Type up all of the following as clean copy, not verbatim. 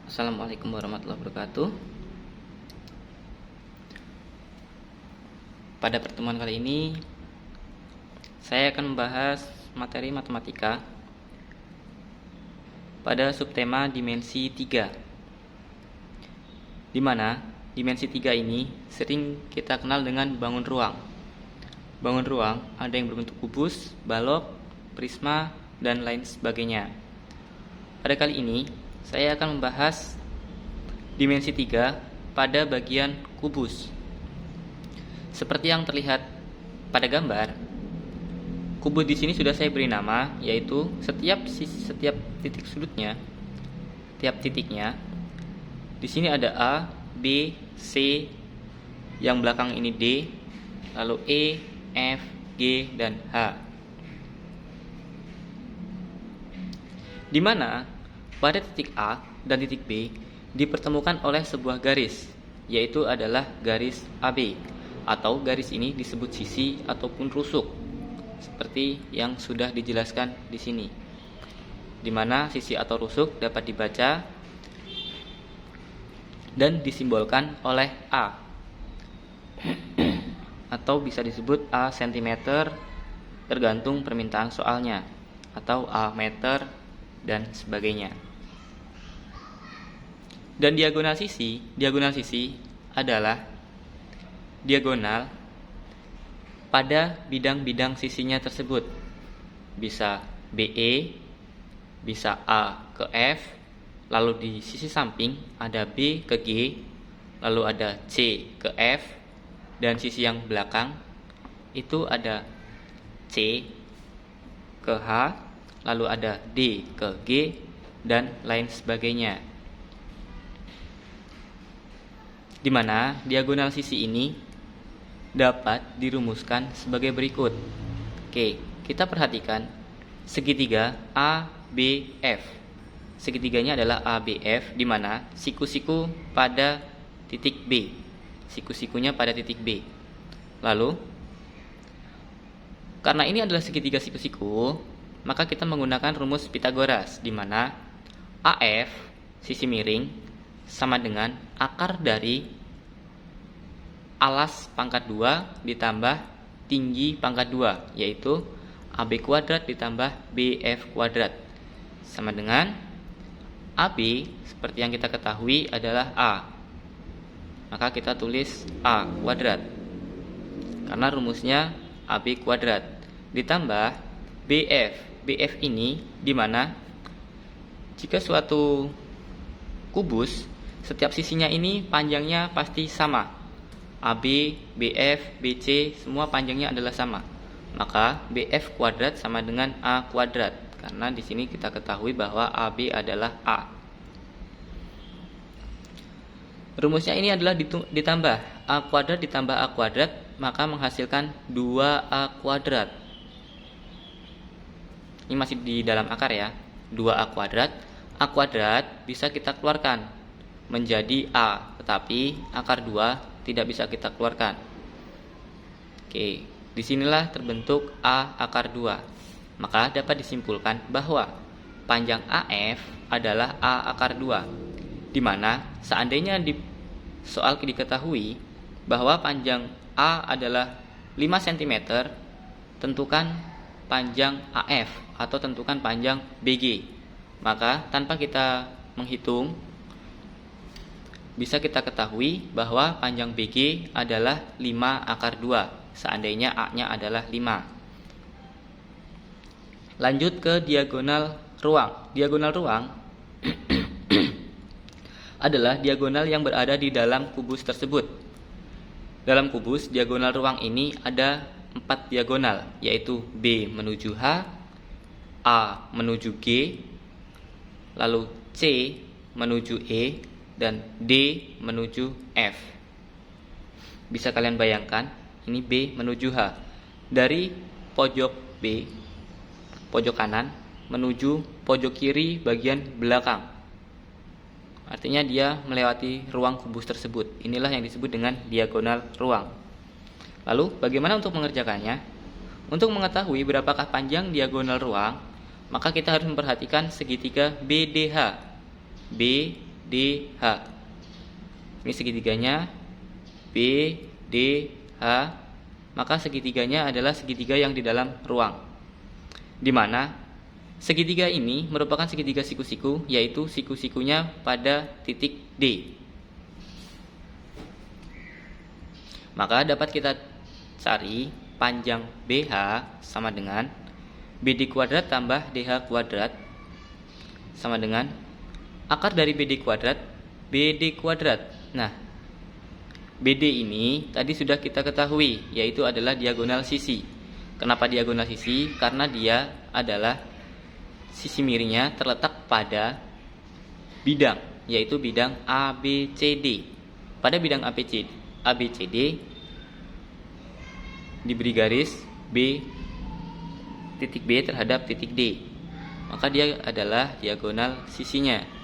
Assalamualaikum warahmatullahi wabarakatuh. Pada pertemuan kali ini saya akan membahas materi matematika pada subtema dimensi 3, di mana dimensi 3 ini sering kita kenal dengan bangun ruang. Bangun ruang ada yang berbentuk kubus, balok, prisma, dan lain sebagainya. Pada kali ini saya akan membahas dimensi 3 pada bagian kubus. Seperti yang terlihat pada gambar, kubus di sini sudah saya beri nama, yaitu setiap titik sudutnya, tiap titiknya. Di sini ada A, B, C, yang belakang ini D, lalu E, F, G, dan H. Di mana pada titik A dan titik B dipertemukan oleh sebuah garis, yaitu adalah garis AB, atau garis ini disebut sisi ataupun rusuk, seperti yang sudah dijelaskan di sini. Di mana sisi atau rusuk dapat dibaca dan disimbolkan oleh A, atau bisa disebut A cm tergantung permintaan soalnya, atau A meter dan sebagainya. Dan diagonal sisi adalah diagonal pada bidang-bidang sisinya tersebut. Bisa BE, bisa A ke F, lalu di sisi samping ada B ke G, lalu ada C ke F, dan sisi yang belakang itu ada C ke H, lalu ada D ke G, dan lain sebagainya. Di mana diagonal sisi ini dapat dirumuskan sebagai berikut. Oke, kita perhatikan segitiga ABF. Segitiganya adalah ABF, di mana siku-siku pada titik B. Siku-sikunya pada titik B. Lalu, karena ini adalah segitiga siku-siku, maka kita menggunakan rumus Pitagoras, di mana AF, sisi miring, sama dengan akar dari alas pangkat 2 ditambah tinggi pangkat 2, yaitu AB kuadrat ditambah BF kuadrat, sama dengan AB seperti yang kita ketahui adalah A, maka kita tulis A kuadrat karena rumusnya AB kuadrat, ditambah BF ini dimana jika suatu kubus setiap sisinya ini panjangnya pasti sama. AB, BF, BC semua panjangnya adalah sama. Maka BF kuadrat sama dengan A kuadrat. Karena di sini kita ketahui bahwa AB adalah A. Rumusnya ini adalah ditambah A kuadrat ditambah A kuadrat, maka menghasilkan 2A kuadrat. Ini masih di dalam akar ya. 2A kuadrat. A kuadrat bisa kita keluarkan menjadi A, tetapi akar 2 tidak bisa kita keluarkan. Oke, disinilah terbentuk A akar 2. Maka dapat disimpulkan bahwa panjang AF adalah A akar 2, di mana seandainya di soal diketahui bahwa panjang A adalah 5 cm, tentukan panjang AF atau tentukan panjang BG. Maka tanpa kita menghitung, bisa kita ketahui bahwa panjang BG adalah 5 akar 2, seandainya A-nya adalah 5. Lanjut ke diagonal ruang. Diagonal ruang adalah diagonal yang berada di dalam kubus tersebut. Dalam kubus, diagonal ruang ini ada 4 diagonal, yaitu B menuju H, A menuju G, lalu C menuju E, dan D menuju F. Bisa kalian bayangkan, ini B menuju H. Dari pojok B, pojok kanan, menuju pojok kiri bagian belakang. Artinya dia melewati ruang kubus tersebut. Inilah yang disebut dengan diagonal ruang. Lalu bagaimana untuk mengerjakannya? Untuk mengetahui berapakah panjang diagonal ruang, maka kita harus memperhatikan segitiga BDH. B, DH. Ini segitiganya B, D, H. Maka segitiganya adalah segitiga yang di dalam ruang, di mana segitiga ini merupakan segitiga siku-siku, yaitu siku-sikunya pada titik D. Maka dapat kita cari panjang BH sama dengan BD kuadrat tambah DH kuadrat sama dengan akar dari BD kuadrat BD kuadrat. Nah, BD ini tadi sudah kita ketahui, yaitu adalah diagonal sisi. Kenapa diagonal sisi? Karena dia adalah sisi miringnya terletak pada bidang, yaitu bidang ABCD. Pada bidang ABCD diberi garis B, titik B terhadap titik D. Maka dia adalah diagonal sisinya.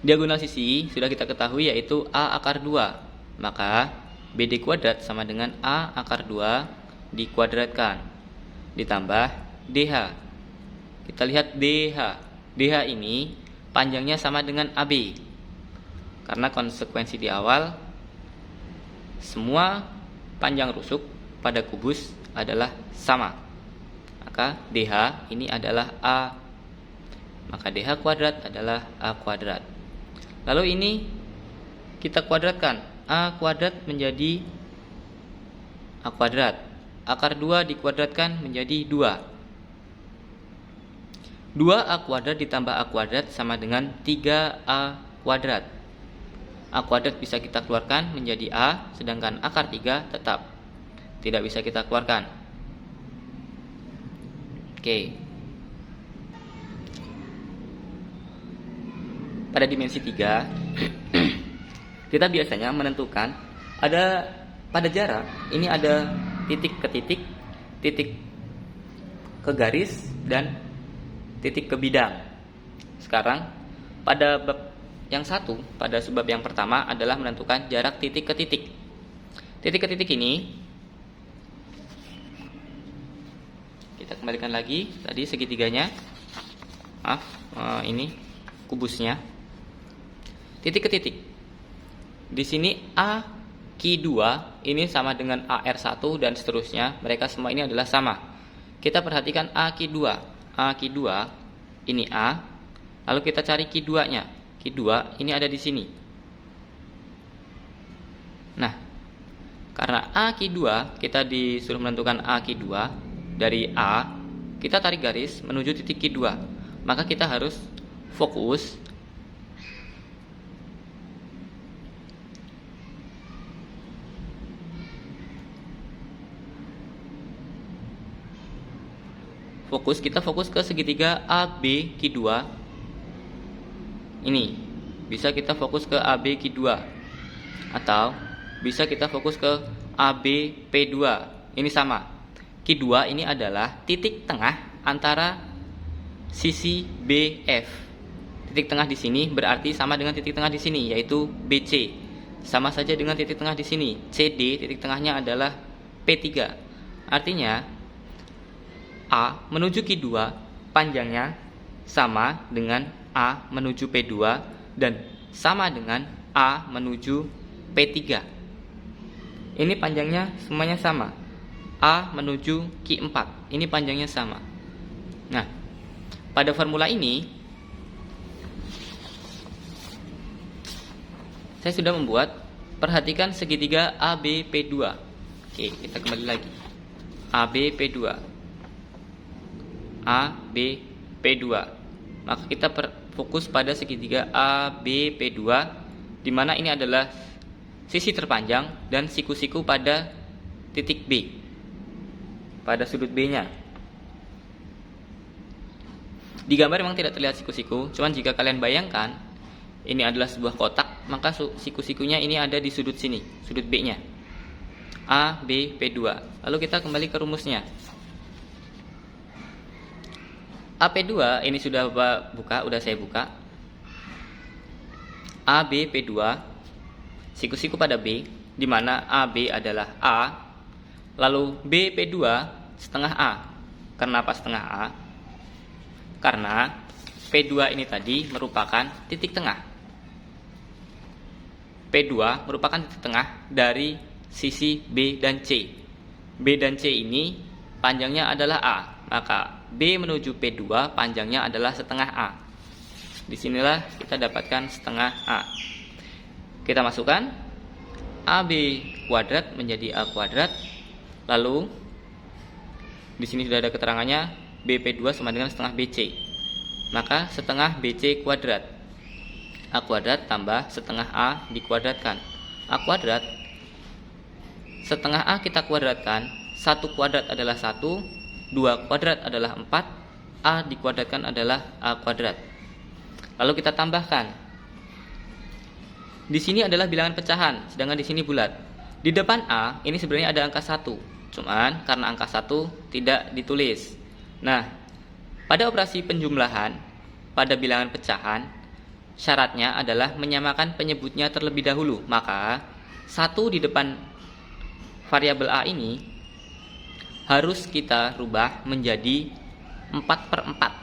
Diagonal sisi sudah kita ketahui, yaitu A akar 2. Maka BD kuadrat sama dengan A akar 2 dikuadratkan ditambah DH. Kita lihat DH. DH ini panjangnya sama dengan AB. Karena konsekuensi di awal, semua panjang rusuk pada kubus adalah sama. Maka DH ini adalah A. Maka DH kuadrat adalah A kuadrat. Lalu ini kita kuadratkan. A kuadrat menjadi A kuadrat. Akar 2 dikuadratkan menjadi 2. 2A kuadrat ditambah A kuadrat sama dengan 3A kuadrat. A kuadrat bisa kita keluarkan menjadi A, sedangkan akar 3 tetap tidak bisa kita keluarkan. Oke. Pada dimensi 3 kita biasanya menentukan ada pada jarak ini ada titik ke titik, titik ke garis, dan titik ke bidang. Sekarang pada bab yang satu, pada sebab yang pertama adalah menentukan jarak titik ke titik. Titik ke titik ini kita kembalikan lagi tadi segitiganya. Ini kubusnya. Titik ke titik. Di sini A Q2 ini sama dengan AR1 dan seterusnya. Mereka semua ini adalah sama. Kita perhatikan A Q2. A Q2 ini A. Lalu kita cari Q2-nya. Q2 ini ada di sini. Nah, karena A Q2 kita disuruh menentukan A Q2 dari A, kita tarik garis menuju titik Q2. Maka kita harus fokus kita fokus ke segitiga AB Q2. Ini bisa kita fokus ke AB Q2 atau bisa kita fokus ke AB P2. Ini sama. Q2 ini adalah titik tengah antara sisi BF. Titik tengah di sini berarti sama dengan titik tengah di sini, yaitu BC. Sama saja dengan titik tengah di sini. CD titik tengahnya adalah P3. Artinya A menuju Q2 panjangnya sama dengan A menuju P2 dan sama dengan A menuju P3. Ini panjangnya semuanya sama. A menuju Q4. Ini panjangnya sama. Nah, pada formula ini saya sudah membuat, perhatikan segitiga ABP2. Oke, kita kembali lagi. ABP2. ABP2. Maka kita fokus pada segitiga ABP2, di mana ini adalah sisi terpanjang dan siku-siku pada titik B, pada sudut B-nya. Di gambar memang tidak terlihat siku-siku, cuman jika kalian bayangkan ini adalah sebuah kotak, maka siku-sikunya ini ada di sudut sini, sudut B-nya. ABP2. Lalu kita kembali ke rumusnya. AP2 ini sudah saya buka. ABP2 siku-siku pada B, di mana AB adalah A, lalu BP2 setengah A. Kenapa setengah A? Karena P2 ini tadi merupakan titik tengah. P2 merupakan titik tengah dari sisi B dan C. B dan C ini panjangnya adalah A, maka B menuju P2 panjangnya adalah setengah A. Disinilah kita dapatkan setengah A. Kita masukkan AB kuadrat menjadi A kuadrat. Lalu di sini sudah ada keterangannya, BP2 sama dengan setengah BC. Maka setengah BC kuadrat. A kuadrat tambah setengah A dikuadratkan. A kuadrat, setengah A kita kuadratkan, 1 kuadrat adalah 1, 2 kuadrat adalah 4, A dikuadratkan adalah A kuadrat. Lalu kita tambahkan. Di sini adalah bilangan pecahan, sedangkan di sini bulat. Di depan A ini sebenarnya ada angka 1, cuman karena angka 1 tidak ditulis. Nah, pada operasi penjumlahan, pada bilangan pecahan, syaratnya adalah menyamakan penyebutnya terlebih dahulu. Maka 1 di depan variabel A ini harus kita rubah menjadi 4/4.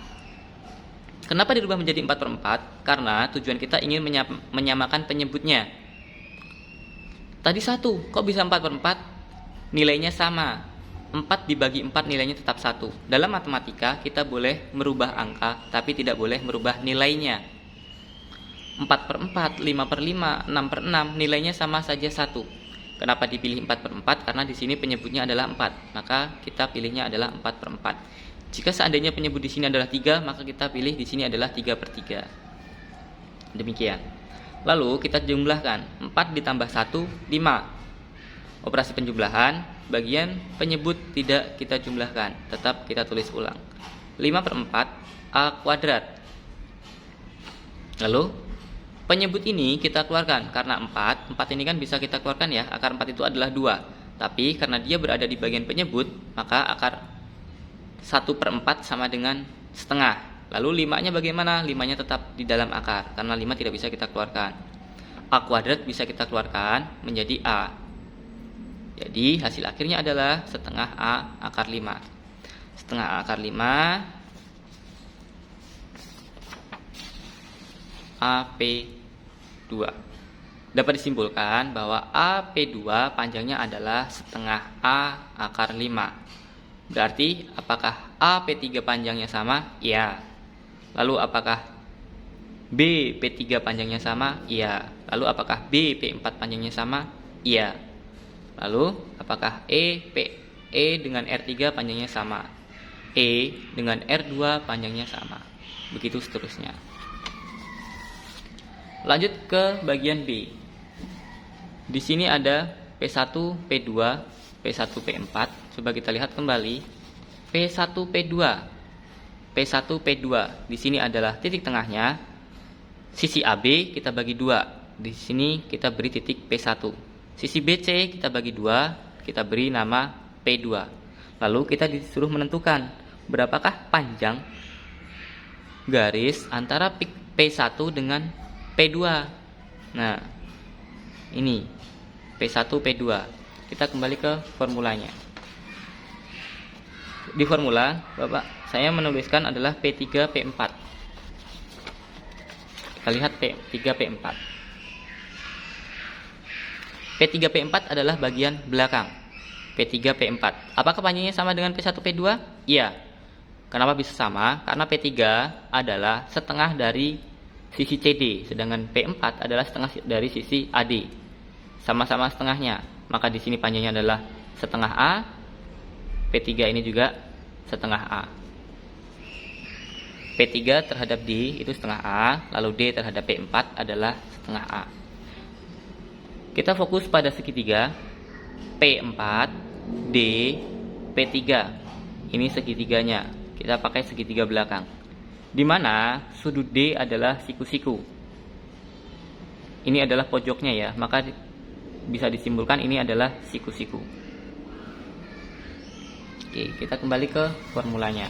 Kenapa dirubah menjadi 4/4? Karena tujuan kita ingin menyamakan penyebutnya. Tadi 1, kok bisa 4/4? Nilainya sama. 4 dibagi 4 nilainya tetap 1. Dalam matematika kita boleh merubah angka, tapi tidak boleh merubah nilainya. 4/4, 5/5, 6/6, nilainya sama saja 1. Kenapa dipilih 4/4? Karena di sini penyebutnya adalah 4. Maka kita pilihnya adalah 4/4. Jika seandainya penyebut di sini adalah 3, maka kita pilih di sini adalah 3/3. Demikian. Lalu kita jumlahkan. 4 ditambah 1, 5. Operasi penjumlahan, bagian penyebut tidak kita jumlahkan, tetap kita tulis ulang. 5/4 A kuadrat. Lalu penyebut ini kita keluarkan karena 4 ini kan bisa kita keluarkan ya. Akar 4 itu adalah 2. Tapi karena dia berada di bagian penyebut, maka akar 1/4 sama dengan setengah. Lalu 5-nya bagaimana? 5-nya tetap di dalam akar, karena 5 tidak bisa kita keluarkan. A kuadrat bisa kita keluarkan menjadi A. Jadi hasil akhirnya adalah setengah A akar 5. Setengah A akar 5 AP2. Dapat disimpulkan bahwa AP2 panjangnya adalah setengah A akar 5. Berarti apakah AP3 panjangnya sama? Iya. Lalu apakah BP3 panjangnya sama? Iya. Lalu apakah BP4 panjangnya sama? Iya. Lalu apakah E dengan R3 panjangnya sama? E dengan R2 panjangnya sama. Begitu seterusnya. Lanjut ke bagian B. Di sini ada P1, P2, P1, P4. Coba kita lihat kembali. P1, P2. P1, P2. Di sini adalah titik tengahnya. Sisi AB kita bagi 2. Di sini kita beri titik P1. Sisi BC kita bagi 2. Kita beri nama P2. Lalu kita disuruh menentukan berapakah panjang garis antara P1 dengan P2. Nah, ini P1, P2. Kita kembali ke formulanya. Di formula, Bapak, saya menuliskan adalah P3, P4. Kita lihat P3, P4. P3, P4 adalah bagian belakang. P3, P4. Apakah panjangnya sama dengan P1, P2? Iya. Kenapa bisa sama? Karena P3 adalah setengah dari sisi CD, sedangkan P4 adalah setengah dari sisi AD. Sama-sama setengahnya. Maka di sini panjangnya adalah setengah A. P3 ini juga setengah A. P3 terhadap D itu setengah A, lalu D terhadap P4 adalah setengah A. Kita fokus pada segitiga P4, D, P3. Ini segitiganya. Kita pakai segitiga belakang. Di mana sudut D adalah siku-siku. Ini adalah pojoknya ya, maka bisa disimpulkan ini adalah siku-siku. Oke, kita kembali ke formulanya.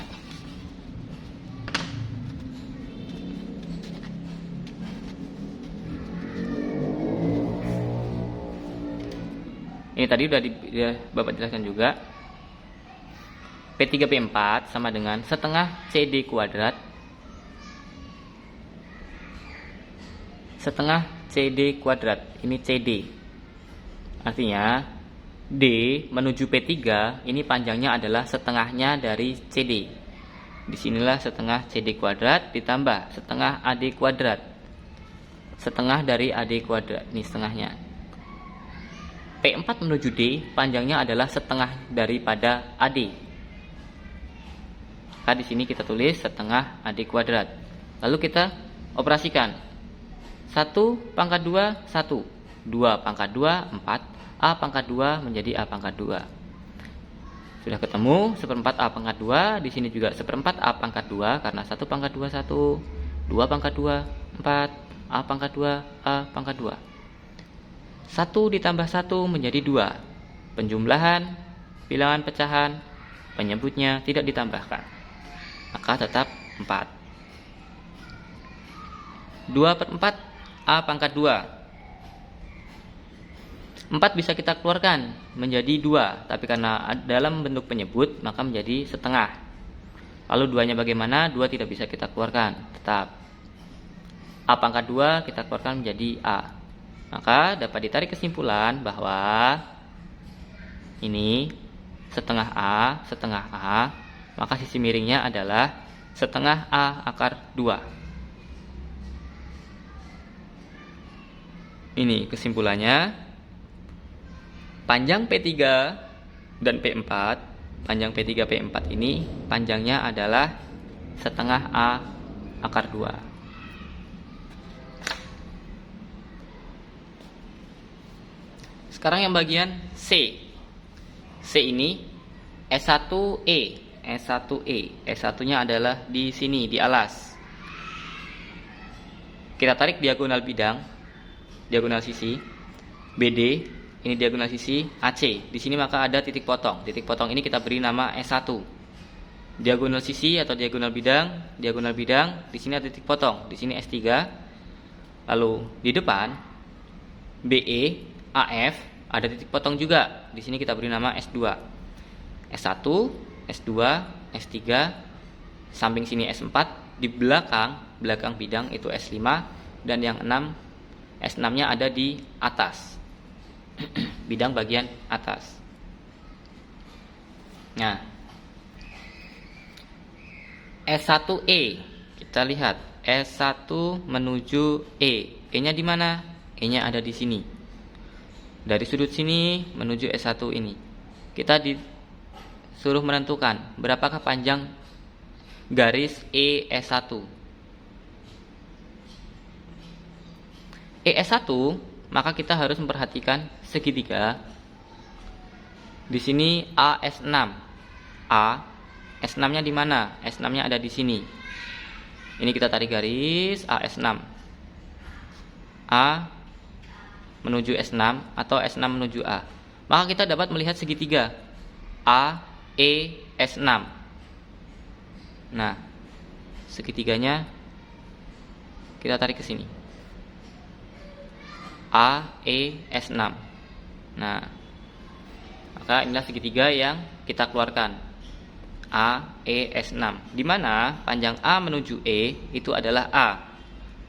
Ini tadi udah Bapak jelaskan juga. P3, P4 sama dengan setengah CD kuadrat setengah CD kuadrat. Ini CD. Artinya D menuju P3 ini panjangnya adalah setengahnya dari CD. Disinilah setengah CD kuadrat ditambah setengah AD kuadrat. Setengah dari AD kuadrat, ini setengahnya. P4 menuju D panjangnya adalah setengah daripada AD. Maka di sini kita tulis setengah AD kuadrat. Lalu kita operasikan. 1 pangkat 2 1, 2 pangkat 2 4, A pangkat 2 menjadi A pangkat 2. Sudah ketemu seperempat A pangkat 2, di sini juga seperempat A pangkat 2 karena 1 pangkat 2 1, 2 pangkat 2 4, A pangkat 2 A pangkat 2. 1 ditambah 1 menjadi 2. Penjumlahan, bilangan pecahan, penyebutnya tidak ditambahkan. Maka tetap 4. 2/4 A pangkat 2. 4 bisa kita keluarkan menjadi 2, tapi karena dalam bentuk penyebut maka menjadi setengah. Lalu 2-nya bagaimana? 2 tidak bisa kita keluarkan, tetap A pangkat 2 kita keluarkan menjadi A. Maka dapat ditarik kesimpulan bahwa ini setengah A, maka sisi miringnya adalah setengah A akar 2. Ini kesimpulannya. Panjang P3 dan P4, panjang P3 P4 ini panjangnya adalah setengah A akar 2. Sekarang yang bagian C. C ini S1E. S1-nya adalah di sini, di alas. Kita tarik diagonal bidang, diagonal sisi BD. Ini diagonal sisi AC. Di sini maka ada titik potong. Titik potong ini kita beri nama S1. Diagonal sisi atau diagonal bidang, di sini ada titik potong. Di sini S3. Lalu di depan BE, AF ada titik potong juga. Di sini kita beri nama S2. S1, S2, S3, samping sini S4, di belakang bidang itu S5 dan yang 6 S6-nya ada di atas. Bidang bagian atas. Nah, S1E kita lihat S1 menuju E. E-nya di mana? E-nya ada di sini. Dari sudut sini menuju S1 ini. Kita disuruh menentukan berapakah panjang garis ES1. ES1 maka kita harus memperhatikan segitiga. Di sini AS6. A S6-nya di mana? S6-nya ada di sini. Ini kita tarik garis AS6. A menuju S6 atau S6 menuju A. Maka kita dapat melihat segitiga A, E, S6. Nah, segitiganya kita tarik ke sini. A, E, S6. Nah, maka inilah segitiga yang kita keluarkan. A, E, S6. Di mana panjang A menuju E itu adalah A.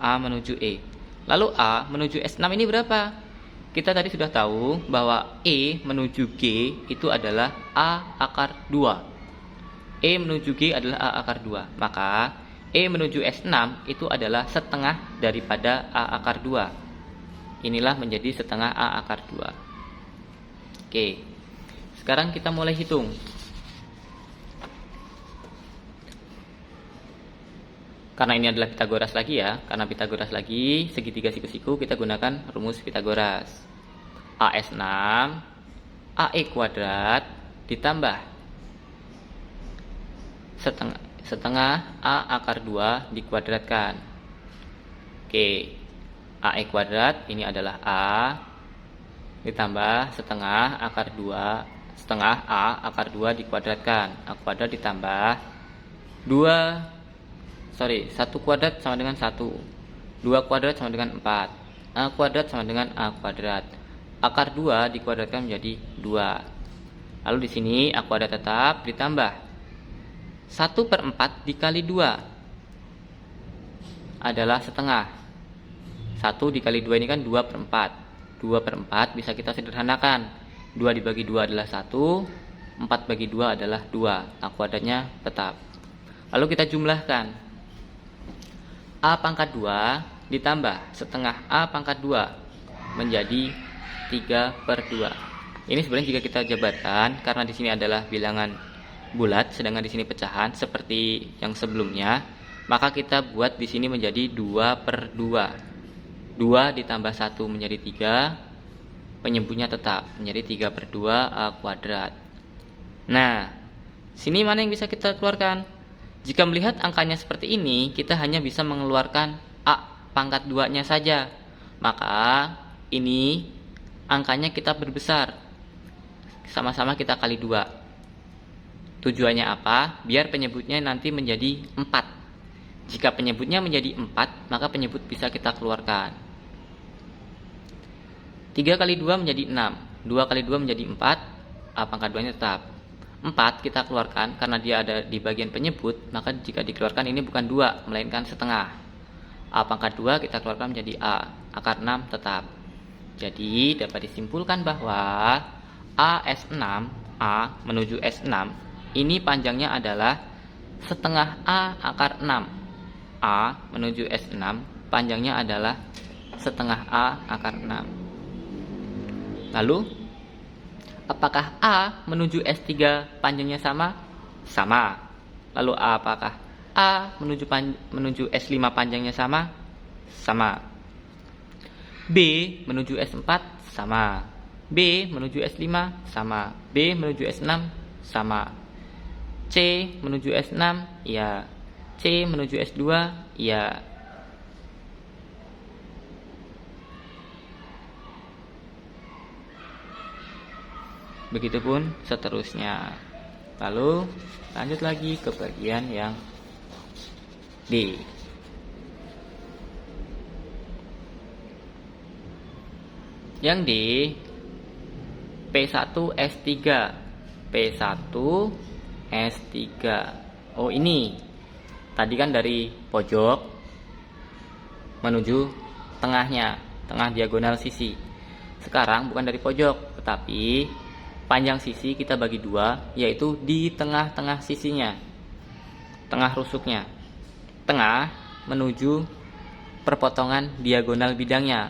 A menuju E. Lalu A menuju S6 ini berapa? Kita tadi sudah tahu bahwa E menuju G itu adalah A akar 2. E menuju G adalah A akar 2. Maka E menuju S6 itu adalah setengah daripada A akar 2. Inilah menjadi setengah A akar 2. Oke. Sekarang kita mulai hitung. Karena ini adalah Pitagoras lagi ya. Karena Pitagoras lagi, segitiga siku-siku kita gunakan rumus Pitagoras. AS6 AE kuadrat ditambah setengah A akar 2 dikuadratkan. Oke. AE kuadrat ini adalah A ditambah setengah akar 2, setengah A akar 2 dikuadratkan. A kuadrat ditambah 1 kuadrat sama dengan 1, 2 kuadrat sama dengan 4, A kuadrat sama dengan A kuadrat. Akar 2 dikuadratkan menjadi 2. Lalu di sini A kuadrat tetap ditambah 1/4 dikali 2 adalah setengah. 1 dikali 2 ini kan 2 per 4. 2 per 4 bisa kita sederhanakan. 2 dibagi 2 adalah 1, 4 bagi 2 adalah 2. A kuadratnya tetap. Lalu kita jumlahkan. A pangkat 2 ditambah setengah A pangkat 2 menjadi 3 per 2. Ini sebenarnya jika kita jabarkan, karena di sini adalah bilangan bulat, sedangkan di sini pecahan seperti yang sebelumnya, maka kita buat di sini menjadi 2 per 2. 2 ditambah 1 menjadi 3, penyebutnya tetap menjadi 3 per 2 A kuadrat. Nah, sini mana yang bisa kita keluarkan? Jika melihat angkanya seperti ini, kita hanya bisa mengeluarkan A pangkat 2-nya saja. Maka ini angkanya kita berbesar. Sama-sama kita kali 2. Tujuannya apa? Biar penyebutnya nanti menjadi 4. Jika penyebutnya menjadi 4, maka penyebut bisa kita keluarkan. 3 kali 2 menjadi 6. 2 kali 2 menjadi 4. A pangkat 2-nya tetap. 4 kita keluarkan karena dia ada di bagian penyebut, maka jika dikeluarkan ini bukan 2, melainkan setengah. A pangkat 2 kita keluarkan menjadi A. Akar 6 tetap. Jadi dapat disimpulkan bahwa AS6, A menuju S6, ini panjangnya adalah setengah A akar 6. A menuju S6 panjangnya adalah setengah A akar 6. Lalu apakah A menuju S3 panjangnya sama? Sama. Lalu apakah A menuju S5 panjangnya sama? Sama. B menuju S4 sama. B menuju S5 sama. B menuju S6 sama. C menuju S6 ya. C menuju S2 ya. Begitupun seterusnya. Lalu lanjut lagi ke bagian yang D. Yang D, P1S3. P1S3. Oh, ini tadi kan dari pojok menuju tengahnya, tengah diagonal sisi. Sekarang bukan dari pojok, tetapi panjang sisi kita bagi 2, yaitu di tengah-tengah sisinya, tengah rusuknya. Tengah menuju perpotongan diagonal bidangnya,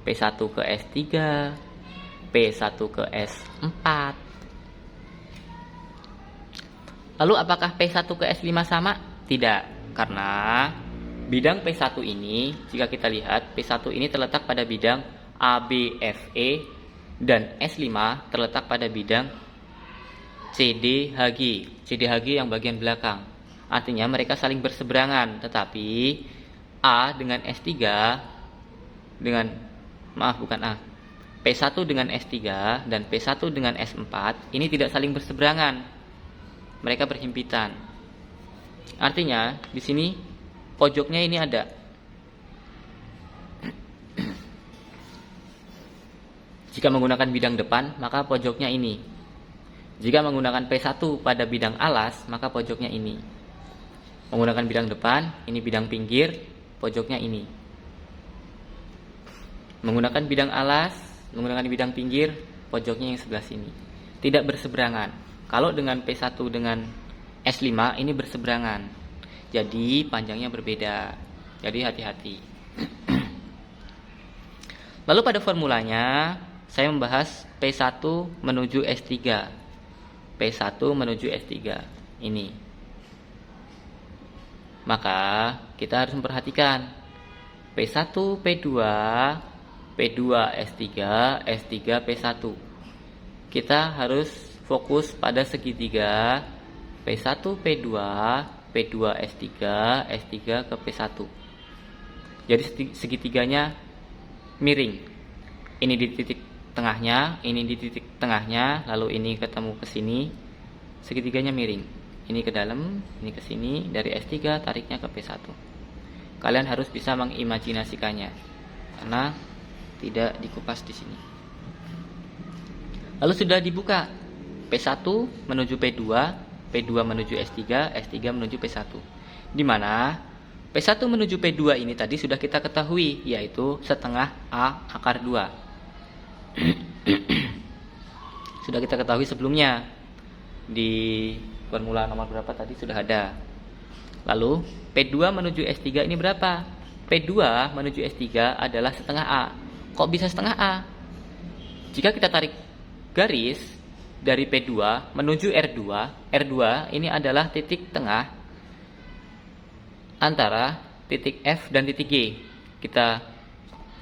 P1 ke S3, P1 ke S4. Lalu apakah P1 ke S5 sama? Tidak, karena bidang P1 ini, jika kita lihat, P1 ini terletak pada bidang ABFE dan S5 terletak pada bidang CDHG. CDHG yang bagian belakang. Artinya mereka saling berseberangan, tetapi A dengan S3 dengan P1 dengan S3 dan P1 dengan S4 ini tidak saling berseberangan. Mereka berhimpitan. Artinya di sini pojoknya ini ada. Jika menggunakan bidang depan, maka pojoknya ini. Jika menggunakan P1 pada bidang alas, maka pojoknya ini. Menggunakan bidang depan, ini bidang pinggir, pojoknya ini. Menggunakan bidang alas, menggunakan bidang pinggir, pojoknya yang sebelah sini. Tidak berseberangan. Kalau dengan P1 dengan S5 ini berseberangan. Jadi panjangnya berbeda. Jadi hati-hati. Lalu pada formulanya saya membahas P1 menuju S3. P1 menuju S3 ini. Maka kita harus memperhatikan P1 P2, P2 S3, S3 P1. Kita harus fokus pada segitiga P1 P2, P2 S3, S3 ke P1. Jadi segitiganya miring. Ini di titik tengahnya, ini di titik tengahnya, lalu ini ketemu ke sini. Segitiganya miring. Ini ke dalam, ini ke sini, dari S3 tariknya ke P1. Kalian harus bisa mengimajinasikannya karena tidak dikupas di sini. Lalu sudah dibuka P1 menuju P2, P2 menuju S3, S3 menuju P1. Di mana P1 menuju P2 ini tadi sudah kita ketahui, yaitu setengah A akar 2. Sudah kita ketahui sebelumnya. Di formula nomor berapa tadi sudah ada. Lalu P2 menuju S3 ini berapa? P2 menuju S3 adalah setengah A. Kok bisa setengah A? Jika kita tarik garis dari P2 menuju R2, R2 ini adalah titik tengah antara titik F dan titik G.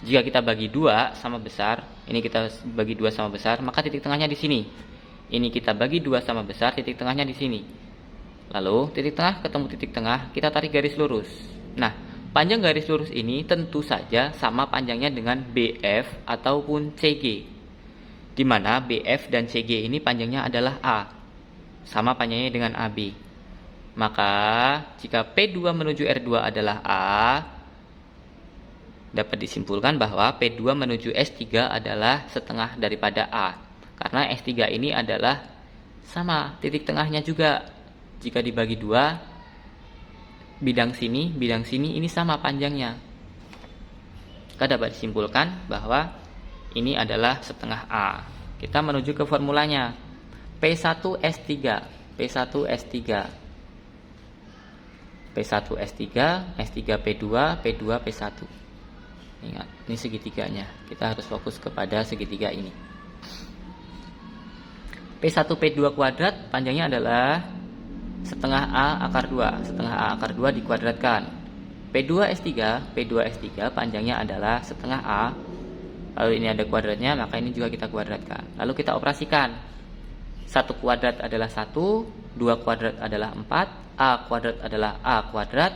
Jika kita bagi 2 sama besar, ini kita bagi 2 sama besar, maka titik tengahnya di sini. Ini kita bagi 2 sama besar, titik tengahnya di sini. Lalu titik tengah ketemu titik tengah, kita tarik garis lurus. Nah, panjang garis lurus ini tentu saja sama panjangnya dengan BF ataupun CG. Di mana BF dan CG ini panjangnya adalah A. Sama panjangnya dengan AB. Maka jika P2 menuju R2 adalah A, dapat disimpulkan bahwa P2 menuju S3 adalah setengah daripada A. Karena S3 ini adalah sama titik tengahnya juga. Jika dibagi 2, bidang sini ini sama panjangnya. Maka dapat disimpulkan bahwa ini adalah setengah A. Kita menuju ke formulanya. P1S3, P1S3, P1S3, S3 P2, P2 P1. Ingat, ini segitiganya. Kita harus fokus kepada segitiga ini. P1 P2 kuadrat panjangnya adalah setengah A akar 2. Setengah A akar 2 dikuadratkan. P2 S3, P2 S3 panjangnya adalah setengah A. Lalu ini ada kuadratnya, maka ini juga kita kuadratkan. Lalu kita operasikan. 1 kuadrat adalah 1, 2 kuadrat adalah 4, A kuadrat adalah A kuadrat.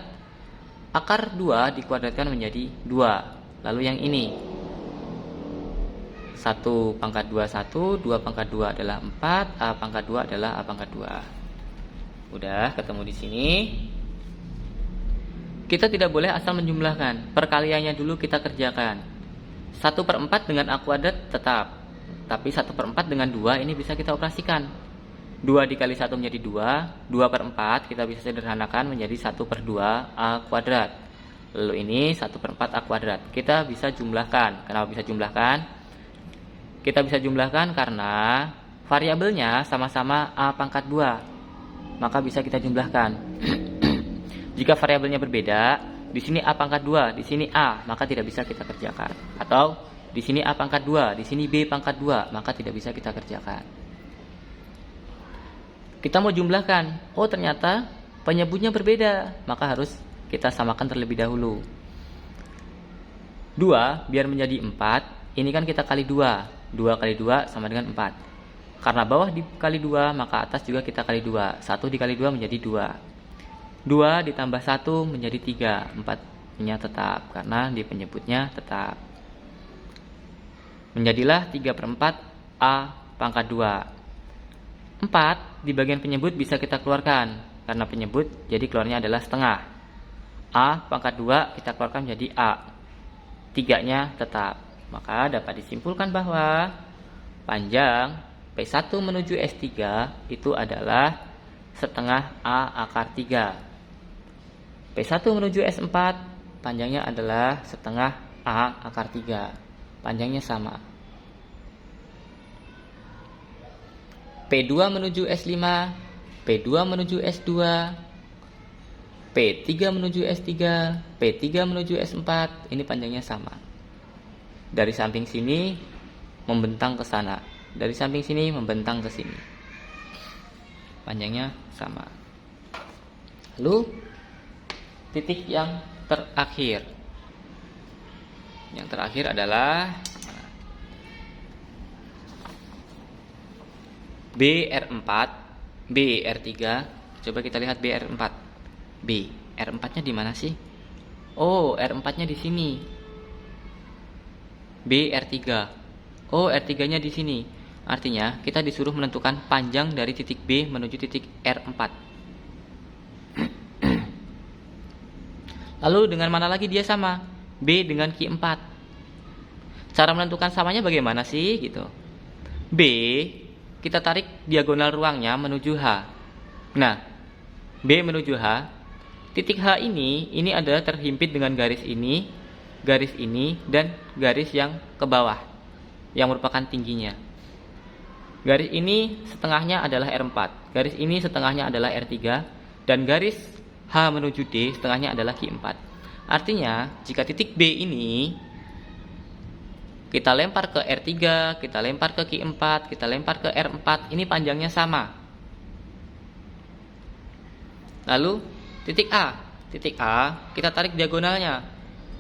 Akar 2 dikuadratkan menjadi 2. Lalu yang ini 1 pangkat 2 1, 2 pangkat 2 adalah 4, A pangkat 2 adalah A pangkat 2. Udah ketemu di sini. Kita tidak boleh asal menjumlahkan. Perkaliannya dulu kita kerjakan. 1/4 dengan A kuadrat tetap. Tapi 1/4 dengan 2 ini bisa kita operasikan. 2 dikali 1 menjadi 2, 2/4 kita bisa sederhanakan menjadi 1/2 A kuadrat. Lalu ini 1/4 A kuadrat. Kita bisa jumlahkan. Kenapa bisa jumlahkan? Kita bisa jumlahkan karena variabelnya sama-sama A pangkat 2. Maka bisa kita jumlahkan. Jika variabelnya berbeda, di sini A pangkat 2, di sini A, maka tidak bisa kita kerjakan. Atau di sini A pangkat 2, di sini B pangkat 2, maka tidak bisa kita kerjakan. Kita mau jumlahkan, oh ternyata penyebutnya berbeda, maka harus kita samakan terlebih dahulu. 2 biar menjadi 4, ini kan kita kali 2. 2 kali 2 sama dengan 4. Karena bawah dikali 2, maka atas juga kita kali 2. 1 dikali 2 menjadi 2. 2 ditambah 1 menjadi 3. 4-nya tetap, karena di penyebutnya tetap. Menjadilah 3/4 A pangkat 2. 4 di bagian penyebut bisa kita keluarkan. Karena penyebut, jadi keluarnya adalah setengah. A pangkat 2 kita keluarkan menjadi A. 3-nya tetap. Maka dapat disimpulkan bahwa panjang P1 menuju S3 itu adalah setengah A akar 3. P1 menuju S4 panjangnya adalah setengah A akar 3. Panjangnya sama. P2 menuju S5, P2 menuju S2, P3 menuju S3, P3 menuju S4, ini panjangnya sama. Dari samping sini membentang ke sana, dari samping sini membentang ke sini. Panjangnya sama. Lalu titik yang terakhir. Yang terakhir adalah BR4, BR3. Coba kita lihat BR4. B, R4-nya di mana sih? Oh, R4-nya di sini. BR3. Oh, R3-nya di sini. Artinya, kita disuruh menentukan panjang dari titik B menuju titik R4. Lalu dengan mana lagi dia sama? B dengan Q4. Cara menentukan samanya bagaimana sih gitu? B kita tarik diagonal ruangnya menuju H. Nah, B menuju H, titik H ini adalah terhimpit dengan garis ini, dan garis yang ke bawah, yang merupakan tingginya. Garis ini setengahnya adalah R4, garis ini setengahnya adalah R3, dan garis H menuju D setengahnya adalah Q4. Artinya, jika titik B ini kita lempar ke R3, kita lempar ke Q4, kita lempar ke R4, ini panjangnya sama. Lalu titik A kita tarik diagonalnya.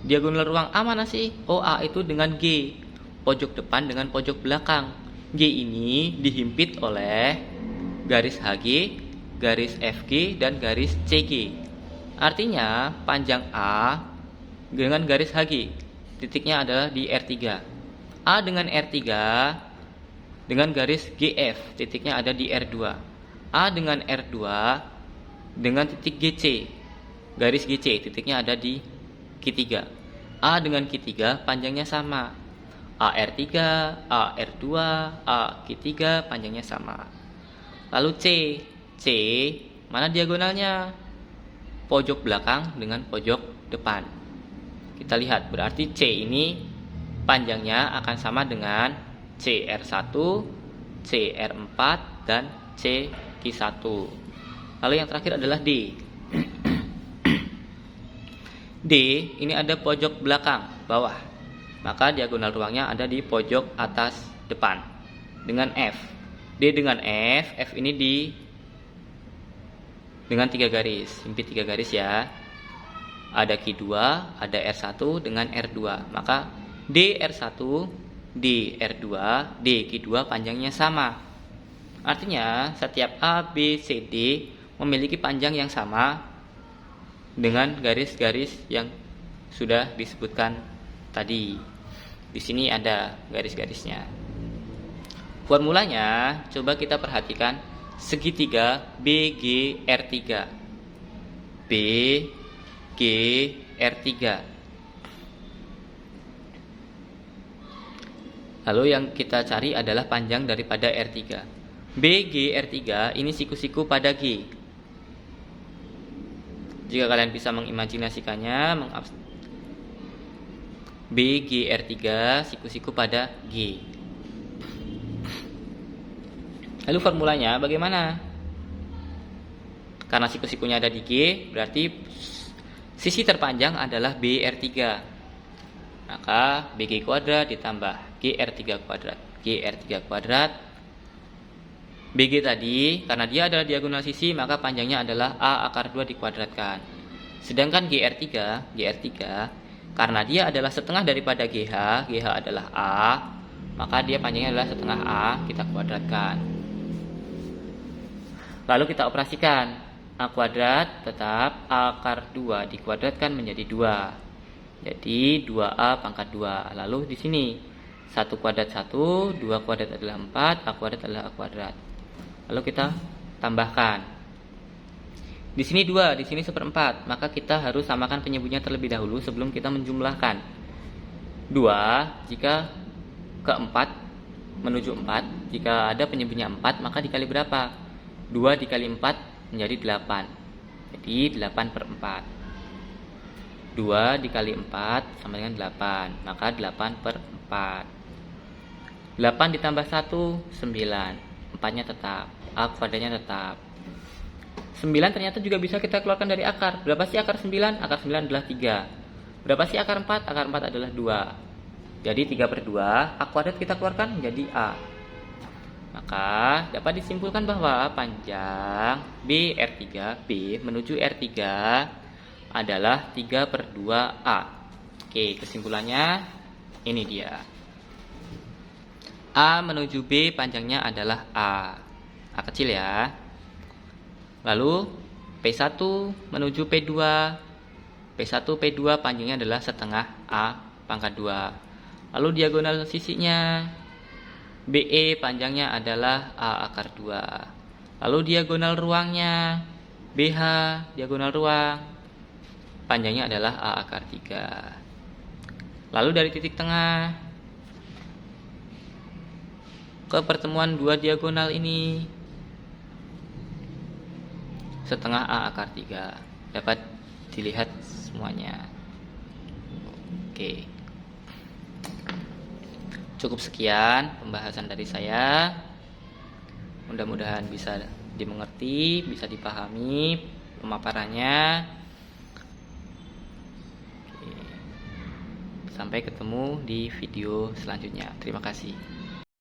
Diagonal ruang A mana sih? Oh, A itu dengan G, pojok depan dengan pojok belakang. G ini dihimpit oleh garis HG, garis FG, dan garis CG. Artinya panjang A dengan garis HG, titiknya adalah di R3. A dengan R3 dengan garis GF, titiknya ada di R2. A dengan R2 dengan titik GC, garis GC, titiknya ada di Q3. A dengan Q3 panjangnya sama. AR3, AR2, AQ3 panjangnya sama. Lalu C mana diagonalnya? Pojok belakang dengan pojok depan. Kita lihat, berarti C ini panjangnya akan sama dengan CR1, CR4, dan CQ1. Lalu yang terakhir adalah D. D ini ada pojok belakang bawah, maka diagonal ruangnya ada di pojok atas depan dengan F. D dengan F ini dengan 3 garis, himpit 3 garis ya. Ada Q2, ada R1 dengan R2, maka DR1, DR2, DQ2 panjangnya sama. Artinya setiap A, B, C, D memiliki panjang yang sama dengan garis-garis yang sudah disebutkan tadi. Di sini ada garis-garisnya. Formulanya coba kita perhatikan segitiga BGR3. BGR3. Lalu yang kita cari adalah panjang daripada R3. BGR3 ini siku-siku pada G. Jika kalian bisa mengimajinasikannya, BGR3 siku-siku pada G. Lalu formulanya bagaimana? Karena siku-sikunya ada di G, berarti sisi terpanjang adalah BR3. Maka BG kuadrat ditambah GR3 kuadrat. GR3 kuadrat. BG tadi, karena dia adalah diagonal sisi, maka panjangnya adalah A akar 2 dikuadratkan. Sedangkan GR3 karena dia adalah setengah daripada GH adalah A, maka dia panjangnya adalah setengah A, kita kuadratkan. Lalu kita operasikan. A kuadrat tetap A akar 2 dikuadratkan menjadi 2. Jadi 2A pangkat 2. Lalu di sini 1 kuadrat 1, 2 kuadrat adalah 4, A kuadrat adalah A kuadrat. Lalu kita tambahkan. Di sini 2, di sini 1/4. Maka kita harus samakan penyebutnya terlebih dahulu sebelum kita menjumlahkan. 2 jika ke 4 menuju 4, jika ada penyebutnya 4, maka dikali berapa? 2 dikali 4 menjadi 8. Jadi 8/4. 2 dikali 4 sama dengan 8, maka 8/4. 8 ditambah 1, 9. 4-nya tetap, A kuadratnya tetap. 9 ternyata juga bisa kita keluarkan dari akar. Berapa sih akar 9? Akar 9 adalah 3. Berapa sih akar 4? Akar 4 adalah 2. Jadi 3/2, A kuadrat kita keluarkan menjadi A. Maka dapat disimpulkan bahwa panjang BR3, B menuju R3 adalah 3/2A. Oke, kesimpulannya ini dia. A menuju B panjangnya adalah A. A kecil ya. Lalu P1 menuju P2. P1, P2 panjangnya adalah setengah A pangkat 2. Lalu diagonal sisinya BE panjangnya adalah A akar 2. Lalu diagonal ruangnya BH, diagonal ruang, panjangnya adalah A akar 3. Lalu dari titik tengah ke pertemuan dua diagonal ini setengah A akar 3. Dapat dilihat semuanya. Oke. Cukup sekian pembahasan dari saya. Mudah-mudahan bisa dimengerti, bisa dipahami pemaparannya. Oke. Sampai ketemu di video selanjutnya. Terima kasih.